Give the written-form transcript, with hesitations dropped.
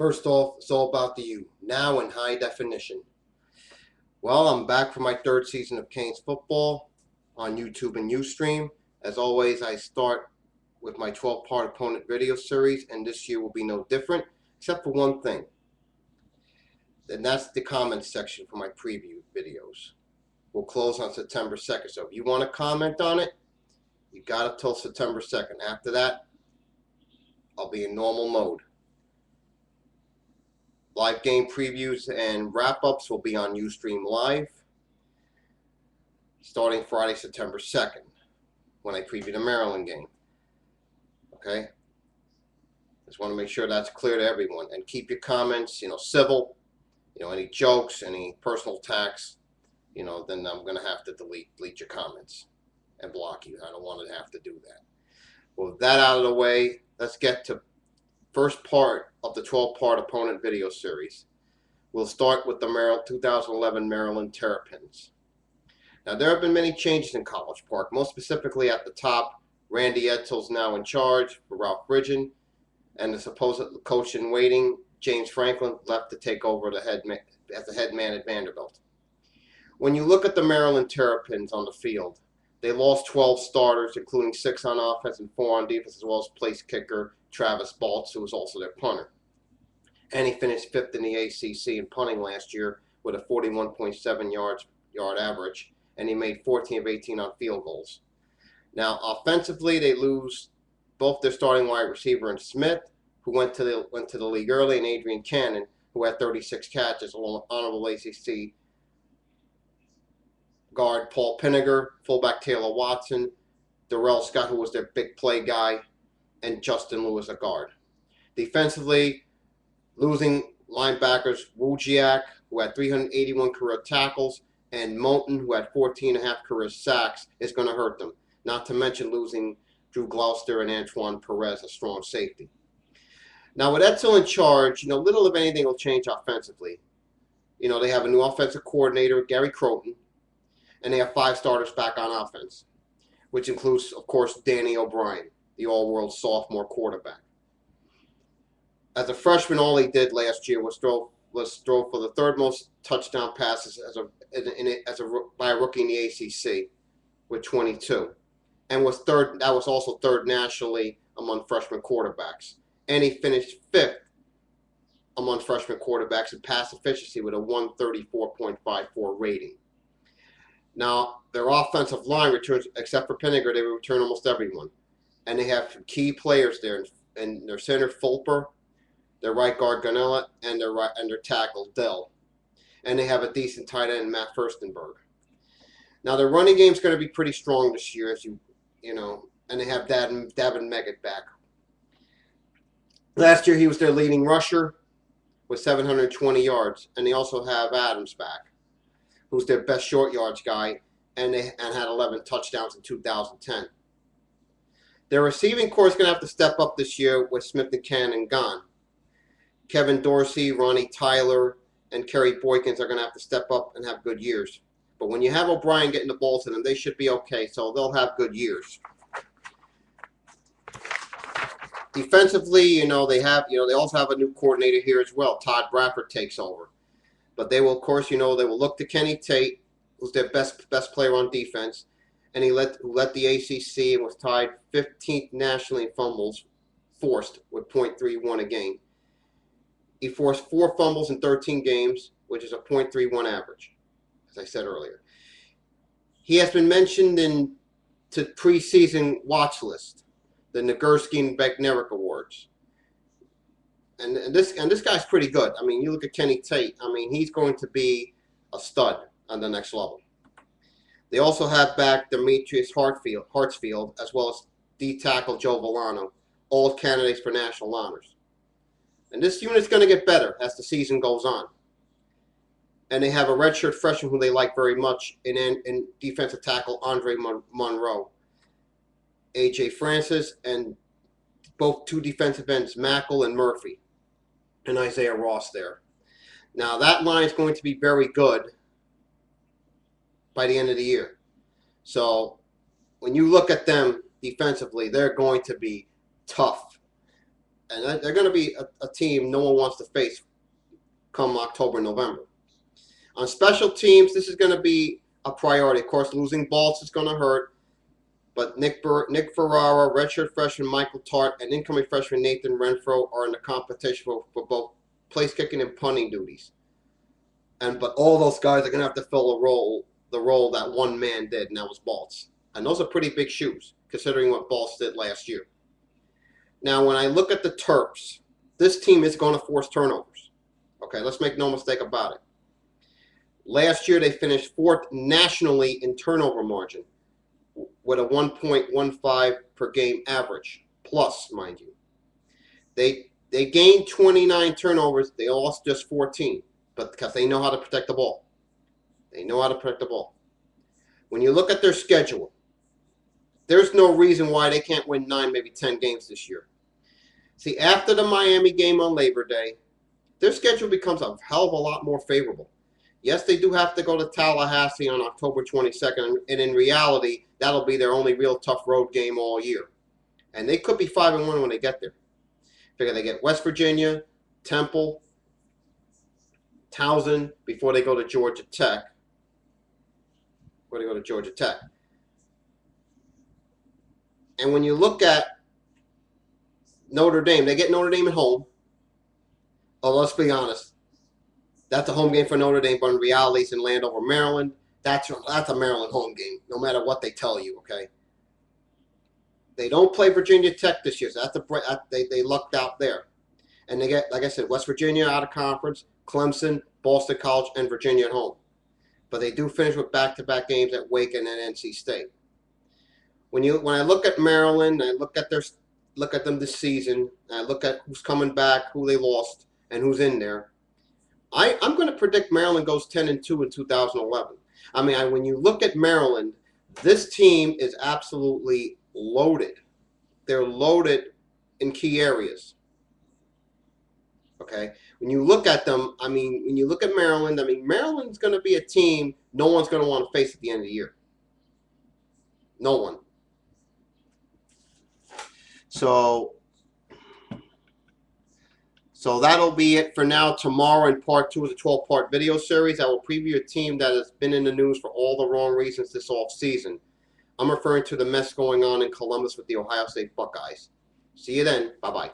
First off, it's all about the U, now in high definition. Well, I'm back for my third season of Canes football on YouTube and Ustream. As always, I start with my 12-part opponent video series, and this year will be no different, except for one thing. And that's the comments section for my preview videos. We'll close on September 2nd. So if you want to comment on it, you got it till September 2nd. After that, I'll be in normal mode. Live game previews and wrap-ups will be on Ustream Live starting Friday, September 2nd, when I preview the Maryland game. Okay? Just want to make sure that's clear to everyone. And keep your comments, civil. Any jokes, any personal attacks, then I'm going to have to delete your comments and block you. I don't want to have to do that. Well, with that out of the way, let's get to first part of the 12-part opponent video series. We'll start with the 2011 Maryland Terrapins. Now, there have been many changes in College Park, most specifically at the top. Randy Edsall's now in charge for Ralph Bridgen, and the supposed coach in waiting, James Franklin, left to take over as the head man at Vanderbilt. When you look at the Maryland Terrapins on the field, they lost 12 starters, including 6 on offense and 4 on defense, as well as place kicker Travis Baltz, who was also their punter. And he finished 5th in the ACC in punting last year with a 41.7 yard average, and he made 14 of 18 on field goals. Now, offensively, they lose both their starting wide receiver in Smith, who went to the league early, and Adrian Cannon, who had 36 catches, along with honorable ACC guard Paul Pinniger, fullback Taylor Watson, Darrell Scott, who was their big play guy, and Justin Lewis, a guard. Defensively, losing linebackers Wojciak, who had 381 career tackles, and Moulton, who had 14.5 career sacks, is going to hurt them. Not to mention losing Drew Gloucester and Antoine Perez, a strong safety. Now, with Edsall in charge, little of anything will change offensively. They have a new offensive coordinator, Gary Croton, and they have 5 starters back on offense, which includes, of course, Danny O'Brien, the all-world sophomore quarterback. As a freshman, all he did last year was throw for the third most touchdown passes by a rookie in the ACC with 22, and was third. That was also third nationally among freshman quarterbacks. And he finished 5th among freshman quarterbacks in pass efficiency with a 134.54 rating. Now, their offensive line returns, except for Pinniger, they return almost everyone. And they have key players there, and their center, Fulper, their right guard, Ganella, and their tackle, Dell. And they have a decent tight end, Matt Furstenberg. Now, their running game is going to be pretty strong this year, and they have Davin Meggett back. Last year, he was their leading rusher with 720 yards, and they also have Adams back, who's their best short yards guy, and had 11 touchdowns in 2010. Their receiving corps is going to have to step up this year with Smith and Cannon gone. Kevin Dorsey, Ronnie Tyler, and Kerry Boykins are going to have to step up and have good years. But when you have O'Brien getting the ball to them, they should be okay, so they'll have good years. Defensively, they also have a new coordinator here as well. Todd Bradford takes over. But they will, of course, they will look to Kenny Tate, who's their best player on defense, and he led the ACC and was tied 15th nationally in fumbles forced with .31 a game. He forced 4 fumbles in 13 games, which is a .31 average, as I said earlier. He has been mentioned to preseason watch list, the Nagurski and Bednarik Awards. And this guy's pretty good. I mean, you look at Kenny Tate. I mean, he's going to be a stud on the next level. They also have back Demetrius Hartsfield, as well as D-tackle Joe Villano, all candidates for national honors. And this unit's going to get better as the season goes on. And they have a redshirt freshman who they like very much in defensive tackle Andre Monroe, A.J. Francis, and both 2 defensive ends, Mackle and Murphy, and Isaiah Ross there. Now, that line is going to be very good by the end of the year. So, when you look at them defensively, they're going to be tough. And they're going to be a team no one wants to face come October, November. On special teams, this is going to be a priority. Of course, losing Baltz is going to hurt. But Nick Ferrara, redshirt freshman Michael Tart, and incoming freshman Nathan Renfro are in the competition for both place kicking and punting duties. But all those guys are going to have to fill the role that one man did, and that was Baltz. And those are pretty big shoes, considering what Baltz did last year. Now, when I look at the Terps, this team is going to force turnovers. Okay, let's make no mistake about it. Last year, they finished 4th nationally in turnover margin with a 1.15 per game average, plus, mind you. They gained 29 turnovers. They lost just 14, but because they know how to protect the ball. They know how to protect the ball. When you look at their schedule, there's no reason why they can't win 9, maybe 10 games this year. See, after the Miami game on Labor Day, their schedule becomes a hell of a lot more favorable. Yes, they do have to go to Tallahassee on October 22nd, and in reality, that'll be their only real tough road game all year. And they could be 5-1 when they get there. Figure they get West Virginia, Temple, Towson before they go to Georgia Tech. And when you look at Notre Dame, they get Notre Dame at home. Oh, let's be honest. That's a home game for Notre Dame, but in reality, it's in Landover, Maryland. That's a Maryland home game, no matter what they tell you, okay? They don't play Virginia Tech this year, so they lucked out there. And they get, like I said, West Virginia out of conference, Clemson, Boston College, and Virginia at home. But they do finish with back-to-back games at Wake and at NC State. When I look at Maryland, I look at them this season, and I look at who's coming back, who they lost, and who's in there. I'm going to predict Maryland goes 10-2 in 2011. I mean, when you look at Maryland, this team is absolutely loaded. They're loaded in key areas. Okay? When you look at them, I mean, when you look at Maryland, I mean, Maryland's going to be a team no one's going to want to face at the end of the year. No one. So that'll be it for now. Tomorrow in part 2 of the 12-part video series, I will preview a team that has been in the news for all the wrong reasons this offseason. I'm referring to the mess going on in Columbus with the Ohio State Buckeyes. See you then. Bye-bye.